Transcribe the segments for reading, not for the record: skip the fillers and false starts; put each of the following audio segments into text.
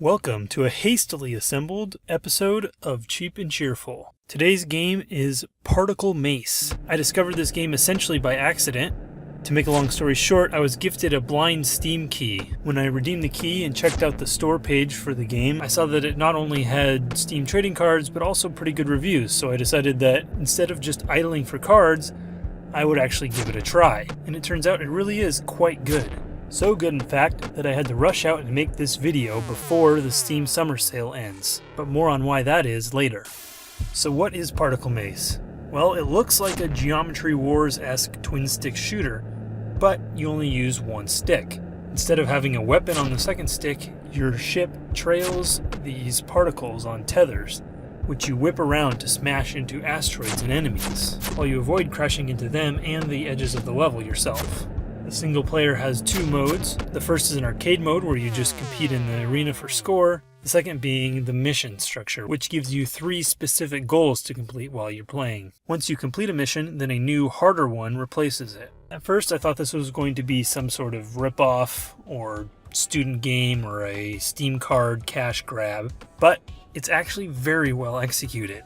Welcome to a hastily assembled episode of Cheap and Cheerful. Today's game is Particle MACE. I discovered this game essentially by accident. To make a long story short, I was gifted a blind Steam key. When I redeemed the key and checked out the store page for the game, I saw that it not only had Steam trading cards, but also pretty good reviews, so I decided that instead of just idling for cards, I would actually give it a try. And it turns out it really is quite good. So good, in fact, that I had to rush out and make this video before the Steam summer sale ends. But more on why that is later. So what is Particle MACE? Well, it looks like a Geometry Wars-esque twin-stick shooter, but you only use one stick. Instead of having a weapon on the second stick, your ship trails these particles on tethers, which you whip around to smash into asteroids and enemies, while you avoid crashing into them and the edges of the level yourself. The single player has two modes. The first is an arcade mode where you just compete in the arena for score. The second being the mission structure, which gives you 3 specific goals to complete while you're playing. Once you complete a mission, then a new, harder one replaces it. At first I thought this was going to be some sort of rip-off or student game or a Steam card cash grab, but it's actually very well executed.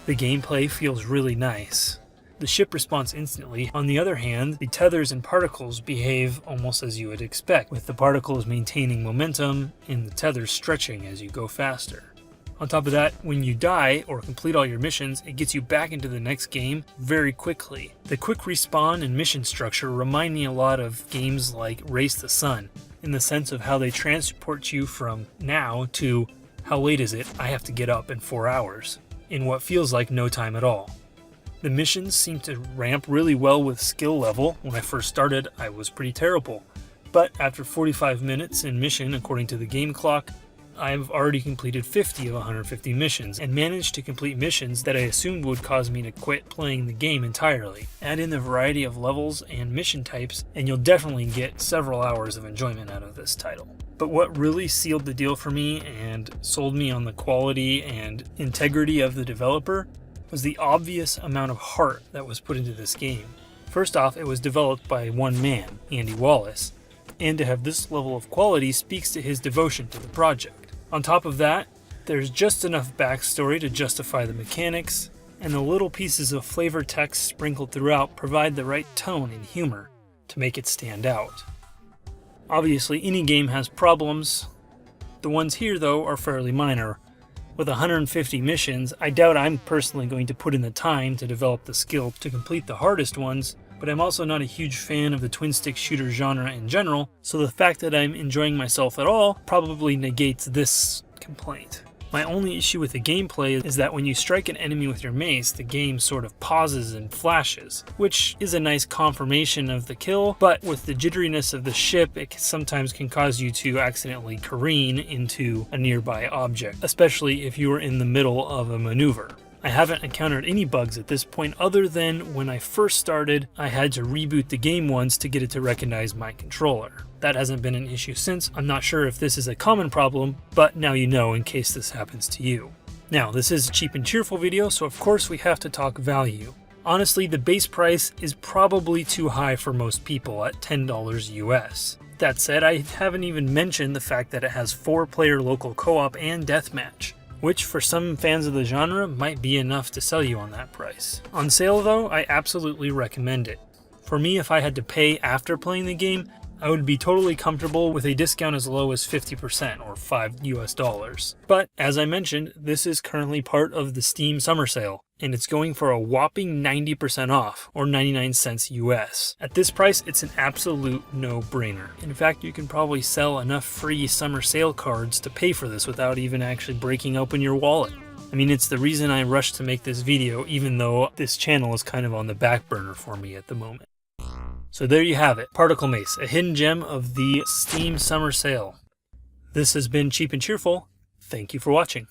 The gameplay feels really nice. The ship responds instantly. On the other hand, the tethers and particles behave almost as you would expect, with the particles maintaining momentum and the tethers stretching as you go faster. On top of that, when you die or complete all your missions, it gets you back into the next game very quickly. The quick respawn and mission structure remind me a lot of games like Race the Sun, in the sense of how they transport you from now to how late is it, I have to get up in 4 hours, in what feels like no time at all. The missions seem to ramp really well with skill level. When I first started, I was pretty terrible. But after 45 minutes in mission, according to the game clock, I've already completed 50 of 150 missions, and managed to complete missions that I assumed would cause me to quit playing the game entirely. Add in the variety of levels and mission types, and you'll definitely get several hours of enjoyment out of this title. But what really sealed the deal for me and sold me on the quality and integrity of the developer was the obvious amount of heart that was put into this game. First off, it was developed by one man, Andy Wallace, and to have this level of quality speaks to his devotion to the project. On top of that, there's just enough backstory to justify the mechanics, and the little pieces of flavor text sprinkled throughout provide the right tone and humor to make it stand out. Obviously, any game has problems. The ones here, though, are fairly minor. With 150 missions, I doubt I'm personally going to put in the time to develop the skill to complete the hardest ones, but I'm also not a huge fan of the twin-stick shooter genre in general, so the fact that I'm enjoying myself at all probably negates this complaint. My only issue with the gameplay is that when you strike an enemy with your mace, the game sort of pauses and flashes, which is a nice confirmation of the kill, but with the jitteriness of the ship, it sometimes can cause you to accidentally careen into a nearby object, especially if you are in the middle of a maneuver. I haven't encountered any bugs at this point other than when I first started, I had to reboot the game once to get it to recognize my controller. That hasn't been an issue since. I'm not sure if this is a common problem, but now you know in case this happens to you. Now, this is a cheap and cheerful video, so of course we have to talk value. Honestly, the base price is probably too high for most people at $10 US. That said, I haven't even mentioned the fact that it has 4-player local co-op and deathmatch, which for some fans of the genre might be enough to sell you on that price. On sale though, I absolutely recommend it. For me, if I had to pay after playing the game, I would be totally comfortable with a discount as low as 50% or $5 US. But as I mentioned, this is currently part of the Steam summer sale, and it's going for a whopping 90% off, or 99 cents US. At this price, it's an absolute no-brainer. In fact, you can probably sell enough free summer sale cards to pay for this without even actually breaking open your wallet. I mean, it's the reason I rushed to make this video, even though this channel is kind of on the back burner for me at the moment. So there you have it, Particle MACE, a hidden gem of the Steam summer sale. This has been Cheap and Cheerful. Thank you for watching.